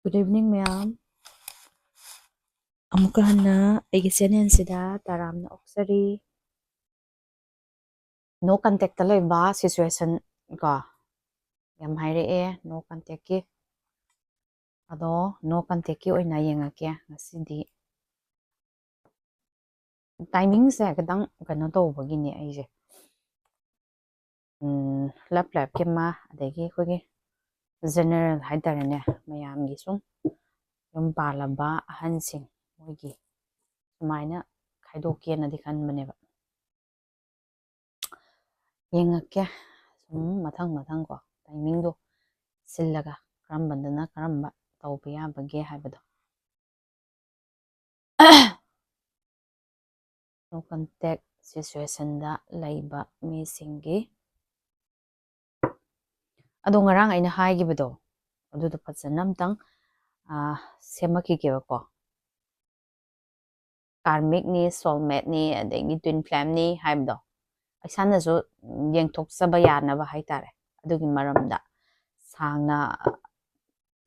Good evening, ma'am. ꯑꯃꯨꯛꯀ ꯍꯟꯅ ꯑꯩꯒꯤ ꯆꯦꯅꯦꯜꯁꯤꯗ ꯇꯔꯥꯝꯅ ꯑꯣꯛꯆꯔꯤ. ꯅꯣ ꯀꯟꯇꯦꯛꯇ ꯂꯩꯕ ꯁꯤꯆꯨꯋꯦꯁꯟ ꯀꯣ ꯌꯥꯝ ꯍꯥꯏꯔꯛꯑꯦ ꯅꯣ ꯀꯟꯇꯦꯛꯀꯤ. ꯑꯗꯣ ꯅꯣ ꯀꯟꯇꯦꯛꯀꯤ ꯑꯣꯏꯅ ꯌꯦꯡꯉꯛꯀꯦ ꯉꯁꯤꯗꯤ. ꯇꯥꯏꯃꯤꯡꯁꯦ ꯈꯤꯇꯪ ꯀꯩꯅꯣ ꯇꯧꯕꯒꯤꯅꯦ ꯑꯩꯁꯦ. ꯂꯥꯏꯐꯀꯤ ꯑꯃ ꯑꯗꯒꯤ ꯑꯩꯈꯣꯏꯒꯤ ꯖꯦꯅꯔꯦꯜ ꯍꯥꯏꯇꯥꯔꯦꯅꯦ ꯃꯌꯥꯝꯒꯤ ꯁꯨꯝ ꯌꯨꯝ ꯄꯥꯜꯂꯕ ꯑꯍꯟꯁꯤꯡ ꯃꯣꯏꯒꯤ ꯁꯨꯃꯥꯏꯅ ꯈꯥꯏꯗꯣꯛꯀꯦꯅꯗꯤ ꯈꯟꯕꯅꯦꯕ. ꯌꯦꯡꯉꯛꯀꯦ ꯁꯨꯝ ꯃꯊꯪ ꯀꯣ ꯇꯥꯏꯃꯤꯡꯗꯣ ꯁꯤꯜꯂꯒ ꯀꯔꯝꯕꯗꯅ ꯀꯔꯝꯕ ꯇꯧꯕ ꯌꯥꯕꯒꯦ ꯍꯥꯏꯕꯗꯣ. ꯅꯣ ꯀꯟꯇꯦꯛ ꯁꯤꯆꯨꯋꯦꯁꯟꯗ ꯂꯩꯕ ꯃꯤꯁꯤꯡꯒꯤ. ꯑꯗꯣ ꯉꯔꯥꯡ ꯑꯩꯅ ꯍꯥꯏꯈꯤꯕꯗꯣ ꯑꯗꯨꯗꯣ ꯐꯖꯅ ꯑꯝꯇꯪ ꯁꯦꯝꯃꯛꯈꯤꯒꯦꯕꯀꯣ. ꯀꯥꯔꯃꯤꯛꯅꯤ, ꯁꯣꯜꯃꯦꯠꯅꯤ, ꯑꯗꯒꯤ ꯇ꯭ꯋꯤꯟ ꯐ꯭ꯂꯦꯝꯅꯤ ꯍꯥꯏꯕꯗꯣ ꯏꯁꯥꯅꯁꯨ ꯌꯦꯡꯊꯣꯛꯆꯕ ꯌꯥꯅꯕ ꯍꯥꯏꯇꯥꯔꯦ. ꯑꯗꯨꯒꯤ ꯃꯔꯝꯗ ꯁꯥꯡꯅ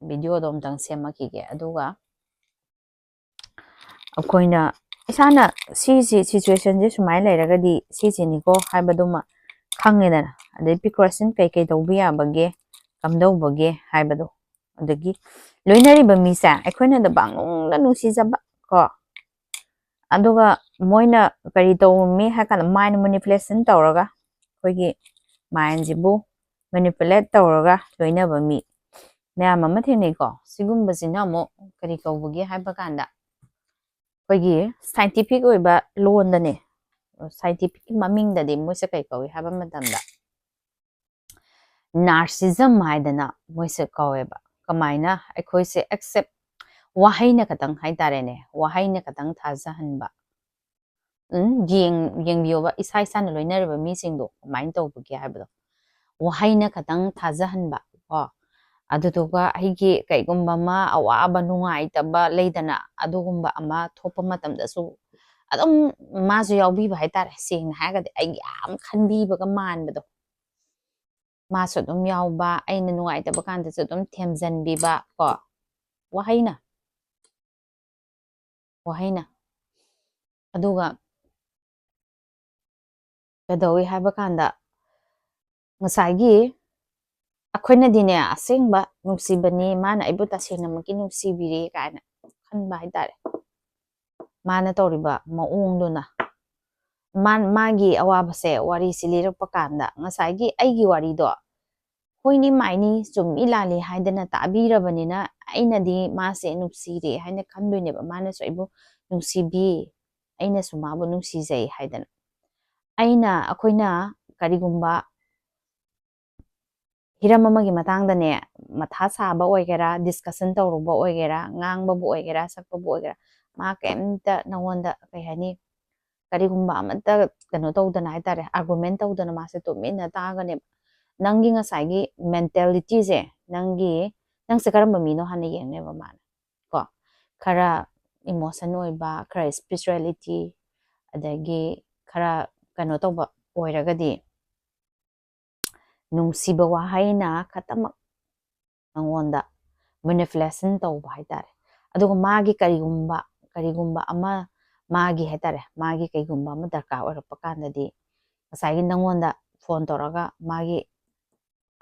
ꯚꯤꯗꯤꯑꯣꯗꯣ ꯑꯝꯇꯪ ꯁꯦꯝꯃꯛꯈꯤꯒꯦ. ꯑꯗꯨꯒ ꯑꯩꯈꯣꯏꯅ ꯏꯁꯥꯅ ꯁꯤꯁꯤ ꯁꯤꯆꯨꯋꯦꯁꯟꯁꯦ ꯁꯨꯃꯥꯏꯅ ꯂꯩꯔꯒꯗꯤ ꯁꯤꯁꯤꯅꯤꯀꯣ ꯍꯥꯏꯕꯗꯨꯃ ꯈꯪꯉꯦꯗꯅ. ꯑꯗꯩ ꯄ꯭ꯔꯤꯀꯣꯁꯟ ꯀꯩꯀꯩ ꯇꯧꯕ ꯌꯥꯕꯒꯦ, ꯀꯝꯗꯧꯕꯒꯦ ꯍꯥꯏꯕꯗꯣ. ꯑꯗꯒꯤ ꯂꯣꯏꯅꯔꯤꯕ ꯃꯤꯁꯦ ꯑꯩꯈꯣꯏꯅꯗ ꯄꯥꯡꯅꯨꯡꯗ ꯅꯨꯡꯁꯤꯖꯕ ꯀꯣ. ꯑꯗꯨꯒ ꯃꯣꯏꯅ ꯀꯔꯤ ꯇꯧꯔꯝꯃꯤ ꯍꯥꯏ ꯀꯥꯟꯗ ꯃꯥꯏꯟ ꯃꯦꯅꯤꯄꯨꯂꯦꯁꯟ ꯇꯧꯔꯒ ꯑꯩꯈꯣꯏꯒꯤ ꯃꯥꯏꯟꯁꯤꯕꯨ ꯃꯦꯅꯤꯄꯨꯂꯦꯠ ꯇꯧꯔꯒ ꯂꯣꯏꯅꯕ ꯃꯤ ꯃꯌꯥꯝ ꯑꯃ ꯊꯦꯡꯅꯩꯀꯣ. ꯁꯤꯒꯨꯝꯕꯁꯤꯅ ꯑꯃꯨꯛ ꯀꯔꯤ ꯀꯧꯕꯒꯦ ꯍꯥꯏꯕ ꯀꯥꯟꯗ ꯑꯩꯈꯣꯏꯒꯤ ꯁꯥꯏꯟꯇꯤꯐꯤꯛ ꯑꯣꯏꯕ ꯂꯣꯟꯗꯅꯦ, ꯁꯥꯏꯟꯇꯤꯐꯤꯛꯀꯤ ꯃꯃꯤꯡꯗꯗꯤ ꯃꯣꯏꯁꯦ ꯀꯩ ꯀꯧꯏ ꯍꯥꯏꯕ ꯃꯇꯝꯗ ꯅꯥꯔꯁꯤꯖꯝ ꯍꯥꯏꯗꯅ ꯃꯣꯏꯁꯦ ꯀꯧꯋꯦꯕ. ꯀꯃꯥꯏꯅ ꯑꯩꯈꯣꯏꯁꯦ ꯑꯦꯛꯁꯦꯞ ꯋꯥꯍꯩꯅ ꯈꯇꯪ ꯍꯥꯏꯇꯥꯔꯦꯅꯦ, ꯋꯥꯍꯩꯅꯈꯇꯪ ꯊꯥꯖꯍꯟꯕ. ꯌꯦꯡꯕꯤꯌꯣꯕ ꯏꯁꯥꯅ ꯂꯣꯏꯅꯔꯤꯕ ꯃꯤꯁꯤꯡꯗꯣ ꯀꯃꯥꯏꯅ ꯇꯧꯕꯒꯦ ꯍꯥꯏꯕꯗꯣ. ꯋꯥꯍꯩꯅ ꯈꯇꯪ ꯊꯥꯖꯍꯟꯕ ꯀꯣ. ꯑꯗꯨꯗꯨꯒ ꯑꯩꯒꯤ ꯀꯩꯒꯨꯝꯕ ꯑꯃ ꯑꯋꯥꯕ ꯅꯨꯡꯉꯥꯏꯇꯕ ꯂꯩꯗꯅ ꯑꯗꯨꯒꯨꯝꯕ ꯑꯃ ꯊꯣꯛꯄ ꯃꯇꯝꯗꯁꯨ ꯑꯗꯨꯝ ꯃꯥꯁꯨ ꯌꯥꯎꯕꯤꯕ ꯍꯥꯏꯇꯥꯔꯦ. ꯁꯦꯡꯅ ꯍꯥꯏꯔꯒꯗꯤ ꯑꯩ ꯌꯥꯝ ꯈꯟꯕꯤꯕꯒ ꯃꯥꯟꯕꯗꯣ. ꯃꯥꯁꯨ ꯑꯗꯨꯝ ꯌꯥꯎꯕ, ꯑꯩꯅ ꯅꯨꯡꯉꯥꯏꯇꯕ ꯀꯥꯟꯗꯁꯨ ꯑꯗꯨꯝ ꯊꯦꯝꯖꯤꯟꯕꯤꯕ ꯀꯣ. ꯋꯥꯍꯩꯅ ꯑꯗꯨꯒ ꯀꯩꯗꯧꯏ ꯍꯥꯏꯕ ꯀꯥꯟꯗ ꯉꯁꯥꯏꯒꯤ ꯑꯩꯈꯣꯏꯅꯗꯤꯅꯦ ꯑꯁꯦꯡꯕ ꯅꯨꯡꯁꯤꯕꯅꯤ, ꯃꯥꯅ ꯑꯩꯕꯨ ꯇꯁꯦꯡꯅꯃꯛꯀꯤ ꯅꯨꯡꯁꯤꯕꯤꯔꯦ ꯀꯥꯏꯅ ꯈꯟꯕ ꯍꯥꯏꯇꯥꯔꯦ. ꯃꯥꯅ ꯇꯧꯔꯤꯕ ꯃꯑꯣꯡꯗꯨꯅ ꯃꯥꯒꯤ ꯑꯋꯥꯕꯁꯦ ꯋꯥꯔꯤꯁꯤ ꯂꯤꯔꯛꯄ ꯀꯥꯟꯗ ꯉꯁꯥꯏꯒꯤ ꯑꯩꯒꯤ ꯋꯥꯔꯤꯗꯣ ꯍꯣꯏꯅꯤ ꯃꯥꯏꯅꯤ ꯆꯨꯝꯃꯤ ꯂꯥꯜꯂꯤ ꯍꯥꯏꯗꯅ ꯇꯥꯕꯤꯔꯕꯅꯤꯅ ꯑꯩꯅꯗꯤ ꯃꯥꯁꯦ ꯅꯨꯡꯁꯤꯔꯦ ꯍꯥꯏꯅ ꯈꯟꯗꯣꯏꯅꯦꯕ. ꯃꯥꯅꯁꯨ ꯑꯩꯕꯨ ꯅꯨꯡꯁꯤꯕꯤ, ꯑꯩꯅꯁꯨ ꯃꯥꯕꯨ ꯅꯨꯡꯁꯤꯖꯩ ꯍꯥꯏꯗꯅ. ꯑꯩꯈꯣꯏꯅ ꯀꯔꯤꯒꯨꯝꯕ ꯍꯤꯔꯝ ꯑꯃꯒꯤ ꯃꯇꯥꯡꯗꯅꯦ ꯃꯊꯥ ꯁꯥꯕ ꯑꯣꯏꯒꯦꯔꯥ, ꯗꯤꯁꯀꯁꯟ ꯇꯧꯔꯨꯕ ꯑꯣꯏꯒꯦꯔꯥ, ꯉꯥꯡꯕꯕꯨ ꯑꯣꯏꯒꯦꯔꯥ, ꯁꯛꯄꯕꯨ ꯑꯣꯏꯒꯦꯔꯥ, ꯃꯥ ꯀꯩꯝꯇ ꯅꯉꯣꯟꯗ ꯀꯩ ꯍꯥꯏꯅꯤ ꯀꯔꯤꯒꯨꯝꯕ ꯑꯃꯠꯇ ꯀꯩꯅꯣ ꯇꯧꯗꯅ ꯍꯥꯏꯇꯥꯔꯦ, ꯑꯥꯔꯒꯨꯃꯦꯟ ꯇꯧꯗꯅ ꯃꯥꯁꯦ ꯇꯨꯃꯤꯟꯅ ꯇꯥꯒꯅꯦꯕ. ꯅꯪꯒꯤ ꯉꯁꯥꯏꯒꯤ ꯃꯦꯟꯇꯦꯂꯤꯇꯤꯁꯦ, ꯅꯪꯁꯦ ꯀꯔꯝꯕ ꯃꯤꯅꯣ ꯍꯥꯟꯅ ꯌꯦꯡꯅꯦꯕ ꯃꯥꯅ ꯀꯣ. ꯈꯔ ꯏꯃꯣꯁꯟ ꯑꯣꯏꯕ, ꯈꯔ ꯁ꯭ꯄꯤꯔꯤꯆꯨꯋꯦꯂꯤꯇꯤ, ꯑꯗꯒꯤ ꯈꯔ ꯀꯩꯅꯣ ꯇꯧꯕ ꯑꯣꯏꯔꯒꯗꯤ ꯅꯨꯡꯁꯤꯕ ꯋꯥꯍꯩꯅ ꯈꯛꯇꯃꯛ ꯅꯉꯣꯟꯗ ꯃꯦꯅꯤꯄꯨꯂꯦꯁꯟ ꯇꯧꯕ ꯍꯥꯏꯇꯥꯔꯦ. ꯑꯗꯨꯒ ꯃꯥꯒꯤ ꯀꯔꯤꯒꯨꯝꯕ ꯑꯃ ꯃꯥꯒꯤ ꯍꯥꯏꯇꯥꯔꯦ, ꯃꯥꯒꯤ ꯀꯩꯒꯨꯝꯕ ꯑꯃ ꯗꯔꯀꯥꯔ ꯑꯣꯏꯔꯛꯄ ꯀꯥꯟꯗꯗꯤ ꯉꯁꯥꯏꯒꯤ ꯅꯉꯣꯟꯗ ꯐꯣꯟ ꯇꯧꯔꯒ ꯃꯥꯒꯤ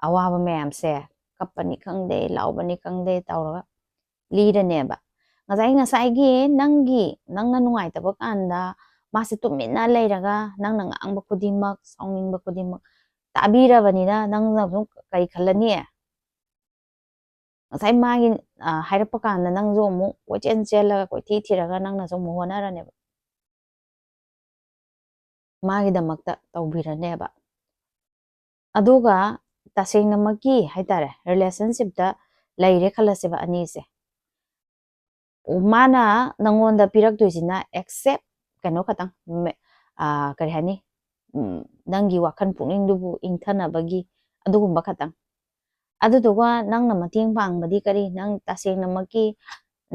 ꯑꯋꯥꯕ ꯃꯌꯥꯝꯁꯦ ꯀꯞꯄꯅꯤ ꯈꯪꯗꯦ, ꯂꯥꯎꯕꯅꯤ ꯈꯪꯗꯦ ꯇꯧꯔꯒ ꯂꯤꯔꯅꯦꯕ. ꯉꯁꯥꯏꯒꯤ ꯅꯪꯅ ꯅꯨꯡꯉꯥꯏꯇꯕ ꯀꯥꯟꯗ ꯃꯥꯁꯦ ꯇꯨꯃꯤꯟꯅ ꯂꯩꯔꯒ ꯅꯪꯅ ꯉꯥꯡꯕ ꯈꯨꯗꯤꯡꯃꯛ, ꯁꯥꯎꯅꯤꯡꯕ ꯈꯨꯗꯤꯡꯃꯛ ꯇꯥꯕꯤꯔꯕꯅꯤꯅ ꯅꯪꯅ ꯑꯃꯨꯛ ꯀꯔꯤ ꯈꯜꯂꯅꯤ? ꯉꯁꯥꯏ ꯃꯥꯒꯤ ꯍꯥꯏꯔꯛꯄ ꯀꯥꯟꯗ ꯅꯪꯁꯨ ꯑꯃꯨꯛ ꯀꯣꯏꯆꯦꯟ ꯆꯦꯜꯂꯒ ꯀꯣꯏꯊꯤ ꯊꯤꯔꯒ ꯅꯪꯅꯁꯨ ꯑꯃꯨꯛ ꯍꯣꯠꯅꯔꯅꯦꯕ. ꯃꯥꯒꯤꯗꯃꯛꯇ ꯇꯧꯕꯤꯔꯅꯦꯕ. ꯑꯗꯨꯒ ꯇꯁꯦꯡꯅꯃꯛꯀꯤ ꯍꯥꯏꯇꯥꯔꯦ ꯔꯤꯂꯦꯁꯟꯁꯤꯞꯇ ꯂꯩꯔꯦ ꯈꯜꯂꯁꯦꯕ ꯑꯅꯤꯁꯦ. ꯃꯥꯅ ꯅꯪꯉꯣꯟꯗ ꯄꯤꯔꯛꯇꯣꯏꯁꯤꯅ ꯑꯦꯛꯁꯦꯞ ꯀꯩꯅꯣ ꯈꯇꯪ, ꯀꯔꯤ ꯍꯥꯏꯅꯤ, ꯅꯪꯒꯤ ꯋꯥꯈꯜ ꯄꯨꯛꯅꯤꯡꯗꯨꯕꯨ ꯏꯪꯊꯅꯕꯒꯤ ꯑꯗꯨꯒꯨꯝꯕ ꯈꯇꯪ. ꯑꯗꯨꯗꯨꯒ ꯅꯪꯅ ꯃꯇꯦꯡ ꯄꯥꯡꯕꯗꯤ ꯀꯔꯤ? ꯅꯪ ꯇꯁꯦꯡꯅꯃꯛꯀꯤ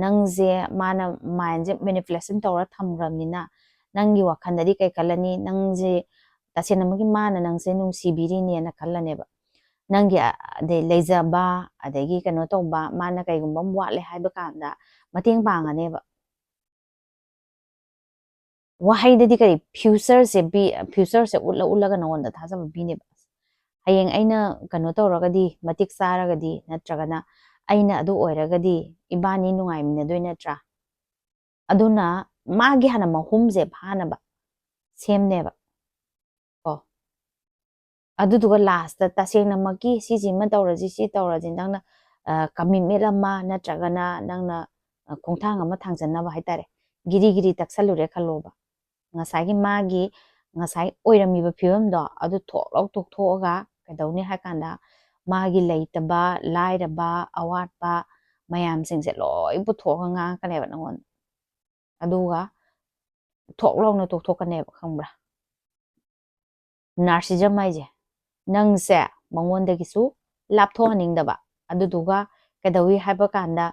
ꯅꯪꯁꯦ ꯃꯥꯅ ꯃꯥꯏꯟꯁꯦ ꯃꯦꯅꯤꯄꯨꯂꯦꯁꯟ ꯇꯧꯔ ꯊꯝꯈ꯭ꯔꯕꯅꯤꯅ ꯅꯪꯒꯤ ꯋꯥꯈꯜꯗꯗꯤ ꯀꯩ ꯈꯜꯂꯅꯤ? ꯅꯪꯁꯦ ꯇꯁꯦꯡꯅꯃꯛꯀꯤ ꯃꯥꯅ ꯅꯪꯁꯦ ꯅꯨꯡꯁꯤꯕꯤꯔꯤꯅꯦꯅ ꯈꯜꯂꯅꯦꯕ. ꯅꯪꯒꯤ ꯂꯩꯖꯕ ꯑꯗꯒꯤ ꯀꯩꯅꯣ ꯇꯧꯕ ꯃꯥꯅ ꯀꯩꯒꯨꯝꯕ ꯑꯃ ꯋꯥꯠꯂꯦ ꯍꯥꯏꯕ ꯀꯥꯟꯗ ꯃꯇꯦꯡ ꯄꯥꯡꯒꯅꯦꯕ ꯋꯥꯍꯩꯗꯗꯤ ꯀꯔꯤ ꯐ꯭ꯌꯨꯆꯔꯁꯦ ꯎꯠꯂꯒ ꯅꯉꯣꯟꯗ ꯊꯥꯖꯕ ꯄꯤꯅꯦꯕ ꯍꯌꯦꯡ ꯑꯩꯅ ꯀꯩꯅꯣ ꯇꯧꯔꯒꯗꯤ ꯃꯇꯤꯛ ꯆꯥꯔꯒꯗꯤ ꯅꯠꯇ꯭ꯔꯒꯅ ꯑꯩꯅ ꯑꯗꯨ ꯑꯣꯏꯔꯒꯗꯤ ꯏꯕꯥꯅꯤ ꯅꯨꯡꯉꯥꯏꯃꯤꯟꯅꯗꯣꯏ ꯅꯠꯇ꯭ꯔꯥ ꯑꯗꯨꯅ ꯃꯥꯒꯤ ꯍꯥꯟꯅ ꯃꯍꯨꯝꯁꯦ ꯐꯥꯅꯕ ꯁꯦꯝꯅꯦꯕ ꯀꯣ ꯑꯗꯨꯗꯨꯒ ꯂꯥꯁꯇ ꯇꯁꯦꯡꯅꯃꯛꯀꯤ ꯁꯤꯁꯤꯃ ꯇꯧꯔꯁꯤ ꯁꯤ ꯇꯧꯔꯁꯤ ꯅꯪꯅ ꯀꯃꯤꯠꯃꯦꯟ ꯑꯃ ꯅꯠꯇ꯭ꯔꯒꯅ ꯅꯪꯅ ꯈꯣꯡꯊꯥꯡ ꯑꯃ ꯊꯥꯡꯖꯟꯅꯕ ꯍꯥꯏꯇꯥꯔꯦ ꯒꯤꯔꯤ ꯇꯛꯁꯜꯂꯨꯔꯦ ꯈꯜꯂꯣꯕ ꯉꯁꯥꯏꯒꯤ ꯃꯥꯒꯤꯉꯁꯥꯏ ꯑꯣꯏꯔꯝꯃꯤꯕ ꯐꯤꯕꯝꯗꯣ ꯑꯗꯨ ꯊꯣꯛ ꯇꯣꯛꯊꯣꯛꯑꯒ ꯀꯩꯗꯧꯅꯤ ꯍꯥꯏ ꯀꯥꯟꯗ ꯃꯥꯒꯤ ꯂꯩꯇꯕ ꯂꯥꯏꯔꯕ ꯑꯋꯥꯠꯄ ꯃꯌꯥꯝꯁꯤꯡꯁꯦ ꯂꯣꯏ ꯄꯨꯊꯣꯛꯑꯒ ꯉꯥꯡꯉꯛꯀꯅꯦꯕ ꯅꯪꯉꯣꯟꯗ ꯑꯗꯨꯒ ꯊꯣꯛ ꯂꯥꯎꯅ ꯇꯣꯛꯊꯣꯛꯀꯅꯦꯕ ꯈꯪꯕ꯭ꯔꯥ ꯅꯥꯔꯁꯤꯖꯝ ꯍꯥꯏꯁꯦ ꯅꯪꯁꯦ ꯃꯉꯣꯟꯗꯒꯤꯁꯨ ꯂꯥꯞꯊꯣꯛꯍꯟꯅꯤꯡꯗꯕ ꯑꯗꯨꯗꯨꯒ ꯀꯩꯗꯧꯋꯤ ꯍꯥꯏꯕ ꯀꯥꯟꯗ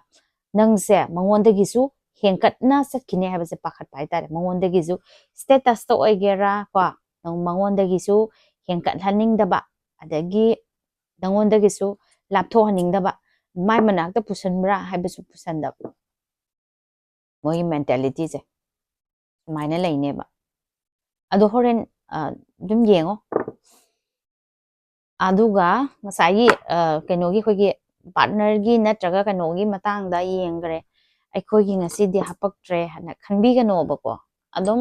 ꯅꯪꯁꯦ ꯃꯉꯣꯟꯗꯒꯤꯁꯨ ꯍꯦꯟꯀꯠꯅ ꯆꯠꯈꯤꯅꯦ ꯍꯥꯏꯕꯁꯦ ꯄꯥꯈꯠꯄ ꯍꯥꯏꯇꯥꯔꯦ ꯃꯉꯣꯟꯗꯒꯤꯁꯨ ꯁ꯭ꯇꯦꯇꯁꯇ ꯑꯣꯏꯒꯦꯔꯥ ꯀꯣ ꯃꯉꯣꯟꯗꯒꯤꯁꯨ ꯍꯦꯟꯀꯠꯍꯟꯅꯤꯡꯗꯕ ꯑꯗꯒꯤ ꯅꯉꯣꯟꯗꯒꯤꯁꯨ ꯂꯥꯞꯊꯣꯛꯍꯟꯅꯤꯡꯗꯕ ꯃꯥꯏ ꯃꯅꯥꯛꯇ ꯄꯨꯁꯟꯕ꯭ꯔꯥ ꯍꯥꯏꯕꯁꯨ ꯄꯨꯁꯟꯗꯕ ꯃꯣꯏꯒꯤ ꯃꯦꯟꯇꯦꯂꯤꯇꯤꯁꯦ ꯁꯨꯃꯥꯏꯅ ꯂꯩꯅꯦꯕ ꯑꯗꯣ ꯍꯣꯔꯦꯟ ꯑꯗꯨꯝ ꯌꯦꯡꯉꯣ ꯑꯗꯨꯒ ꯉꯁꯥꯏꯒꯤ ꯀꯩꯅꯣꯒꯤ ꯑꯩꯈꯣꯏꯒꯤ ꯄꯥꯔꯠꯅꯔꯒꯤ ꯅꯠꯇ꯭ꯔꯒ ꯀꯩꯅꯣꯒꯤ ꯃꯇꯥꯡꯗ ꯌꯦꯡꯈ꯭ꯔꯦ ꯑꯩꯈꯣꯏꯒꯤ ꯉꯁꯤꯗꯤ ꯍꯥꯄꯛꯇ꯭ꯔꯦ ꯍꯥꯏꯅ ꯈꯟꯕꯤꯒꯅꯣꯕꯀꯣ ꯑꯗꯨꯝ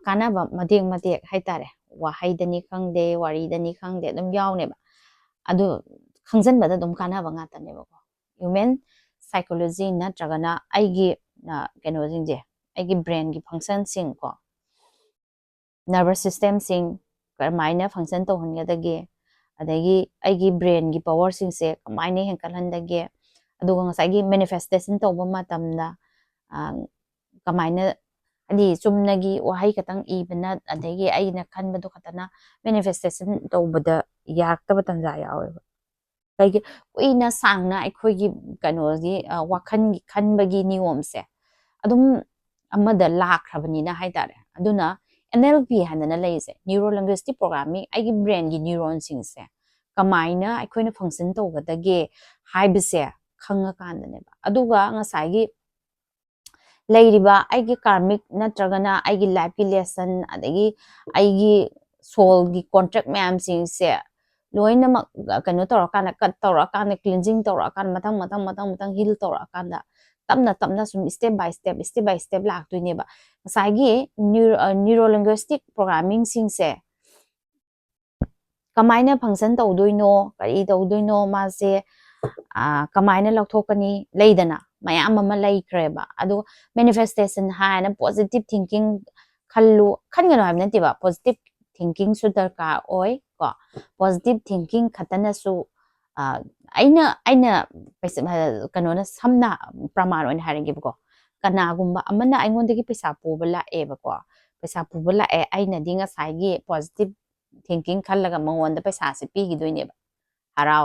ꯀꯥꯟꯅꯕ ꯃꯇꯦꯛ ꯍꯥꯏꯇꯥꯔꯦ ꯋꯥꯍꯩꯗꯅꯤ ꯈꯪꯗꯦ ꯋꯥꯔꯤꯗꯅꯤ ꯈꯪꯗꯦ ꯑꯗꯨꯝ ꯌꯥꯎꯅꯦꯕ ꯑꯗꯨ ꯈꯪꯖꯟꯕꯗ ꯑꯗꯨꯝ ꯀꯥꯟꯅꯕ ꯉꯥꯛꯇꯅꯦꯕꯀꯣ ꯍ꯭ꯌꯨꯃꯦꯟ ꯁꯥꯏꯀꯣꯂꯣꯖꯤ ꯅꯠꯇ꯭ꯔꯒꯅ ꯑꯩꯒꯤ ꯀꯩꯅꯣꯁꯤꯡꯁꯦ ꯑꯩꯒꯤ ꯕ꯭ꯔꯦꯟꯒꯤ ꯐꯪꯁꯟꯁꯤꯡ ꯀꯣ ꯅꯔꯚꯁ ꯁꯤꯁꯇꯦꯝꯁꯤꯡ ꯀꯔꯝꯃꯥꯏꯅ ꯐꯪꯁꯟ ꯇꯧꯍꯟꯒꯗꯒꯦ ꯑꯗꯒꯤ ꯑꯩꯒꯤ ꯕ꯭ꯔꯦꯟꯒꯤ ꯄꯋꯥꯔꯁꯤꯡꯁꯦ ꯀꯃꯥꯏꯅ ꯍꯦꯟꯀꯠꯍꯟꯗꯒꯦ ꯑꯗꯨꯒ ꯉꯁꯥꯏꯒꯤ ꯃꯦꯅꯤꯐꯦꯁꯇꯦꯁꯟ ꯇꯧꯕ ꯃꯇꯝꯗ ꯀꯃꯥꯏꯅ ꯍꯥꯏꯗꯤ ꯆꯨꯝꯅꯒꯤ ꯋꯥꯍꯩ ꯈꯛꯇꯪ ꯏꯕꯅ ꯑꯗꯒꯤ ꯑꯩꯅ ꯈꯟꯕꯗꯣ ꯈꯛꯇꯅ ꯃꯦꯅꯤꯐꯦꯁꯇꯦꯁꯟ ꯇꯧꯕꯗ ꯌꯥꯔꯛꯇꯕ ꯇꯟꯖꯥ ꯌꯥꯎꯋꯦꯕ ꯀꯩꯒꯤ ꯀꯨꯏꯅ ꯁꯥꯡꯅ ꯑꯩꯈꯣꯏꯒꯤ ꯀꯩꯅꯣꯒꯤ ꯋꯥꯈꯜꯒꯤ ꯈꯟꯕꯒꯤ ꯅꯤꯌꯣꯝꯁꯦ ꯑꯗꯨꯝ ꯑꯃꯗ ꯂꯥꯛꯈ꯭ꯔꯕꯅꯤꯅ ꯍꯥꯏꯇꯥꯔꯦ ꯑꯗꯨꯅ NLP ꯍꯥꯏꯗꯅ ꯂꯩꯔꯤꯁꯦ ꯅ꯭ꯌꯨꯔꯣ ꯂꯤꯡꯒ꯭ꯋꯤꯁꯇꯤꯛ ꯄ꯭ꯔꯣꯒ꯭ꯔꯥꯃꯤꯡ ꯑꯩꯒꯤ ꯕ꯭ꯔꯦꯟꯒꯤ ꯅ꯭ꯌꯨꯔꯣꯟꯁꯤꯡꯁꯦ ꯀꯃꯥꯏꯅ ꯑꯩꯈꯣꯏꯅ ꯐꯪꯁꯟ ꯇꯧꯒꯗꯒꯦ ꯍꯥꯏꯕꯁꯦ ꯈꯪꯉꯀꯥꯟꯗꯅꯦꯕ ꯑꯗꯨꯒ ꯉꯁꯥꯏꯒꯤ ꯂꯩꯔꯤꯕ ꯑꯩꯒꯤ ꯀꯥꯔꯃꯤꯛ ꯅꯠꯇ꯭ꯔꯒꯅ ꯑꯩꯒꯤ ꯂꯥꯏꯐꯀꯤ ꯂꯦꯁꯟ ꯑꯗꯒꯤ ꯑꯩꯒꯤ ꯁꯣꯜꯒꯤ ꯀꯣꯟꯇ꯭ꯔꯦꯛ ꯃꯌꯥꯝꯁꯤꯡꯁꯦ ꯂꯣꯏꯅꯃꯛ ꯀꯩꯅꯣ ꯇꯧꯔꯀꯥꯟꯗ ꯀꯠ ꯇꯧꯔꯛꯑꯀꯥꯟꯗ ꯀ꯭ꯂꯤꯟꯖꯤꯡ ꯇꯧꯔꯛꯑꯀꯥꯟꯗ ꯃꯊꯪ ꯍꯤꯜ ꯇꯧꯔꯛꯑꯀꯥꯟꯗ ꯇꯞꯅ ꯁꯨꯝ ꯁ꯭ꯇꯦꯞ ꯕꯥꯏ ꯁ꯭ꯇꯦꯞ ꯂꯥꯛꯇꯣꯏꯅꯦꯕ ꯉꯁꯥꯏꯒꯤ ꯅ꯭ꯌꯨꯔꯣ ꯂꯤꯡꯒ꯭ꯋꯤꯁꯇꯤꯛ ꯄ꯭ꯔꯣꯒ꯭ꯔꯥꯃꯤꯡꯁꯤꯡꯁꯦ ꯀꯃꯥꯏꯅ ꯐꯪꯁꯟ ꯇꯧꯗꯣꯏꯅꯣ ꯀꯔꯤ ꯇꯧꯗꯣꯏꯅꯣ ꯃꯥꯁꯦ ꯀꯃꯥꯏꯅ ꯂꯧꯊꯣꯛꯀꯅꯤ ꯂꯩꯗꯅ ꯃꯌꯥꯝ ꯑꯃ ꯂꯩꯈ꯭ꯔꯦꯕ ꯑꯗꯨ ꯃꯦꯅꯤꯐꯦꯁꯇꯦꯁꯟ ꯍꯥꯏꯅ ꯄꯣꯖꯤꯇꯤꯚ ꯊꯤꯡꯀꯤꯡ ꯈꯟꯒꯅꯨ ꯍꯥꯏꯕ ꯅꯠꯇꯦꯕ ꯄꯣꯖꯤꯇꯤꯚ ꯊꯤꯡꯀꯤꯡꯁꯨ ꯗꯔꯀꯥꯔ ꯑꯣꯏ ꯀꯣ ꯄꯣꯖꯤꯇꯤꯚ ꯊꯤꯡꯀꯤꯡ ꯈꯛꯇꯅꯁꯨ ꯑꯩꯅ ꯀꯩꯅꯣꯅ ꯁꯝꯅ ꯄ꯭ꯔꯃꯥꯟ ꯑꯣꯏꯅ ꯍꯥꯏꯔꯒꯦꯕꯀꯣ ꯀꯅꯥꯒꯨꯝꯕ ꯑꯃꯅ ꯑꯩꯉꯣꯟꯗꯒꯤ ꯄꯩꯁꯥ ꯄꯨꯕ ꯂꯥꯛꯑꯦꯕꯀꯣ ꯄꯩꯁꯥ ꯄꯨꯕ ꯂꯥꯛꯑꯦ ꯑꯩꯅꯗꯤ ꯉꯁꯥꯏꯒꯤ ꯄꯣꯖꯤꯇꯤꯚ ꯊꯤꯡꯀꯤꯡ ꯈꯜꯂꯒ ꯃꯉꯣꯟꯗ ꯄꯩꯁꯥꯁꯦ ꯄꯤꯈꯤꯗꯣꯏꯅꯦꯕ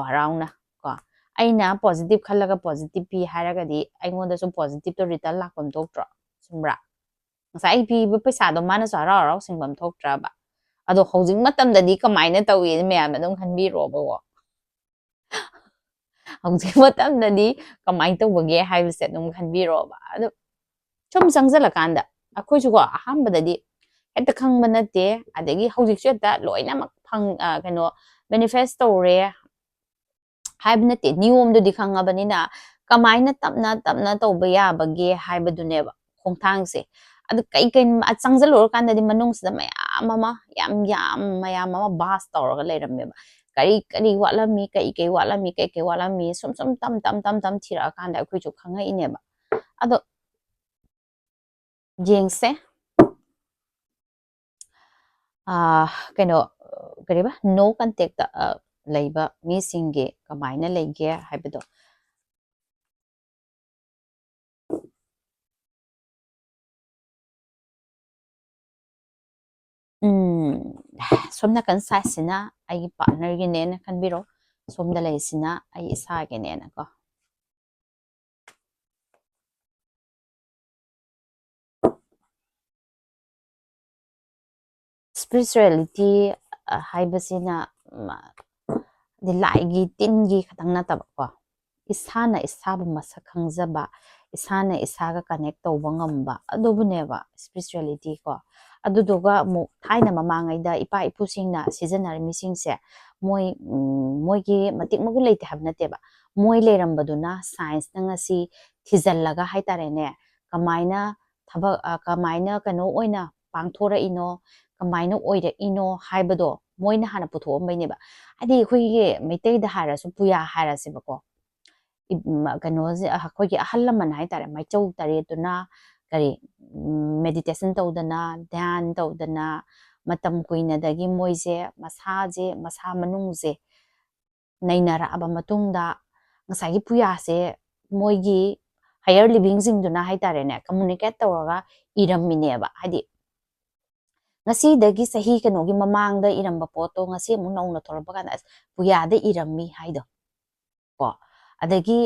ꯍꯔꯥꯎꯅ ꯀꯣ ꯑꯩꯅ ꯄꯣꯖꯤꯇꯤꯚ ꯈꯜꯂꯒ ꯄꯣꯖꯤꯇꯤꯚ ꯄꯤ ꯍꯥꯏꯔꯒꯗꯤ ꯑꯩꯉꯣꯟꯗꯁꯨ ꯄꯣꯖꯤꯇꯤꯚꯇꯣ ꯔꯤꯇꯔꯟ ꯂꯥꯛꯐꯝ ꯊꯣꯛꯇ꯭ꯔꯣ ꯆꯨꯝꯕ꯭ꯔꯥ ꯉꯁꯥꯏ ꯑꯩ ꯄꯤꯕ ꯄꯩꯁꯥꯗꯣ ꯃꯥꯅꯁꯨ ꯍꯔꯥꯎ ꯁꯤꯡꯐꯝ ꯊꯣꯛꯇ꯭ꯔꯕ ꯑꯗꯣ ꯍꯧꯖꯤꯛ ꯃꯇꯝꯗꯗꯤ ꯀꯃꯥꯏꯅ ꯇꯧꯏ ꯃꯌꯥꯝꯅ ꯑꯗꯨꯝ ꯈꯟꯕꯤꯔꯣꯕꯀꯣ ꯍꯧꯖꯤꯛ ꯃꯇꯝꯗꯗꯤ ꯀꯃꯥꯏꯅ ꯇꯧꯕꯒꯦ ꯍꯥꯏꯕꯁꯦ ꯑꯗꯨꯝ ꯈꯟꯕꯤꯔꯣꯕ ꯑꯗꯣ ꯁꯨꯝ ꯆꯪꯁꯤꯜꯂꯀꯥꯟꯗ ꯑꯩꯈꯣꯏꯁꯨꯀꯣ ꯑꯍꯥꯟꯕꯗꯗꯤ ꯍꯦꯛꯇ ꯈꯪꯕ ꯅꯠꯇꯦ ꯑꯗꯒꯤ ꯍꯧꯖꯤꯛꯁꯨ ꯍꯦꯛꯇ ꯂꯣꯏꯅꯃꯛ ꯀꯩꯅꯣ ꯃꯦꯅꯤꯐꯦꯁ ꯇꯧꯔꯦ ꯍꯥꯏꯕ ꯅꯠꯇꯦ ꯅꯤꯌꯣꯝꯗꯨꯗꯤ ꯈꯪꯉꯕꯅꯤꯅ ꯀꯃꯥꯏꯅ ꯇꯞꯅ ꯇꯧꯕ ꯌꯥꯕꯒꯦ ꯍꯥꯏꯕꯗꯨꯅꯦꯕ ꯈꯣꯡꯊꯥꯡꯁꯦ ꯑꯗꯨ ꯀꯩ ꯆꯪꯁꯤꯜꯂꯨꯔꯀꯥꯟꯗꯗꯤ ꯃꯅꯨꯡꯁꯤꯗ ꯃꯌꯥꯝ ꯑꯃ ꯃꯌꯥꯝ ꯑꯃ ꯕꯥꯁ ꯇꯧꯔꯒ ꯂꯩꯔꯝꯃꯦꯕ ꯀꯔꯤ ꯋꯥꯠꯂꯝꯃꯤ ꯀꯩ ꯋꯥꯠꯂꯝꯃꯤ ꯁꯨꯝ ꯇꯝ ꯊꯤꯔꯛꯑꯀꯥꯟꯗ ꯑꯩꯈꯣꯏꯁꯨ ꯈꯪꯉꯛꯏꯅꯦꯕ ꯑꯗꯣ ꯌꯦꯡꯁꯦ ꯀꯩꯅꯣ ꯀꯔꯤꯕ ꯅꯣ ꯀꯟꯇꯦꯛꯇ ꯂꯩꯕ ꯃꯤꯁꯤꯡꯒꯤ ꯀꯃꯥꯏꯅ ꯂꯩꯒꯦ ꯍꯥꯏꯕꯗꯣ ꯁꯣꯝ ꯅꯥꯀꯟ ꯁꯥꯏꯠꯁꯤꯅ ꯑꯩꯒꯤ ꯄꯥꯔꯠꯅꯔꯒꯤꯅꯦꯅ ꯈꯟꯕꯤꯔꯣ ꯁꯣꯝꯗ ꯂꯩꯁꯤꯅ ꯑꯩ ꯏꯁꯥꯒꯤꯅꯦꯅ ꯀꯣ ꯁ꯭ꯄꯤꯔꯤꯆꯨꯋꯦꯂꯤꯇꯤ ꯍꯥꯏꯕꯁꯤꯅ ꯂꯥꯏꯒꯤ ꯇꯤꯟꯒꯤ ꯈꯛꯇꯪ ꯅꯠꯇꯕꯀꯣ ꯏꯁꯥꯅ ꯏꯁꯥꯕꯨ ꯃꯁꯛ ꯈꯪꯖꯕ ꯏꯁꯥꯅ ꯏꯁꯥꯒ ꯀꯅꯦꯛ ꯇꯧꯕ ꯉꯝꯕ ꯑꯗꯨꯕꯨꯅꯦꯕ ꯁ꯭ꯄꯤꯔꯤꯆꯨꯋꯦꯂꯤꯇꯤ ꯀꯣ ꯑꯗꯨꯗꯨꯒ ꯑꯃꯨꯛ ꯊꯥꯏꯅ ꯃꯃꯥꯡꯉꯩꯗ ꯏꯄꯥ ꯏꯄꯨꯁꯤꯡꯅ ꯁꯤꯖꯤꯟꯅꯔꯝꯃꯤꯁꯤꯡꯁꯦ ꯃꯣꯏꯒꯤ ꯃꯇꯤꯛ ꯃꯒꯨꯟ ꯂꯩꯇꯦ ꯍꯥꯏꯕ ꯅꯠꯇꯦꯕ ꯃꯣꯏ ꯂꯩꯔꯝꯕꯗꯨꯅ ꯁꯥꯏꯟꯁꯅ ꯉꯁꯤ ꯊꯤꯖꯤꯜꯂꯒ ꯍꯥꯏꯇꯥꯔꯦꯅꯦ ꯀꯃꯥꯏꯅ ꯀꯃꯥꯏꯅ ꯀꯩꯅꯣ ꯑꯣꯏꯅ ꯄꯥꯡꯊꯣꯔꯛꯏꯅꯣ ꯀꯃꯥꯏꯅ ꯑꯣꯏꯔꯛꯏꯅꯣ ꯍꯥꯏꯕꯗꯣ ꯃꯣꯏꯅ ꯍꯥꯟꯅ ꯄꯨꯊꯣꯛꯑꯝꯕꯩꯅꯦꯕ ꯍꯥꯏꯗꯤ ꯑꯩꯈꯣꯏꯒꯤ ꯃꯩꯇꯩꯗ ꯍꯥꯏꯔꯁꯨ ꯄꯨꯌꯥ ꯍꯥꯏꯔꯁꯦꯕꯀꯣ ꯀꯩꯅꯣꯁꯦ ꯑꯩꯈꯣꯏꯒꯤ ꯑꯍꯜ ꯂꯃꯟ ꯍꯥꯏꯇꯥꯔꯦ ꯃꯩꯆꯧ ꯇꯔꯦꯠꯇꯨꯅ ꯀꯔꯤ ꯃꯦꯗꯤꯇꯦꯁꯟ ꯇꯧꯗꯅ ꯙ꯭ꯌꯥꯟ ꯇꯧꯗꯅ ꯃꯇꯝ ꯀꯨꯏꯅꯗꯒꯤ ꯃꯣꯏꯁꯦ ꯃꯁꯥ ꯃꯅꯨꯡꯁꯦ ꯅꯩꯅꯔꯛꯑꯕ ꯃꯇꯨꯡꯗ ꯉꯁꯥꯏꯒꯤ ꯄꯨꯌꯥꯁꯦ ꯃꯣꯏꯒꯤ ꯍꯥꯌꯔ ꯂꯤꯕꯤꯡꯁꯤꯡꯗꯨꯅ ꯍꯥꯏꯇꯥꯔꯦꯅꯦ ꯀꯝꯃꯨꯅꯤꯀꯦꯠ ꯇꯧꯔꯒ ꯏꯔꯝꯃꯤꯅꯦꯕ ꯍꯥꯏꯗꯤ ꯉꯁꯤꯗꯒꯤ ꯆꯍꯤ ꯀꯩꯅꯣꯒꯤ ꯃꯃꯥꯡꯗ ꯏꯔꯝꯕ ꯄꯣꯠꯇꯣ ꯉꯁꯤ ꯑꯃꯨꯛ ꯅꯧꯅ ꯊꯣꯔꯛꯄ ꯀꯥꯟꯗ ꯑꯁ ꯄꯨꯌꯥꯗ ꯏꯔꯝꯃꯤ ꯍꯥꯏꯗꯣ ꯀꯣ ꯑꯗꯒꯤ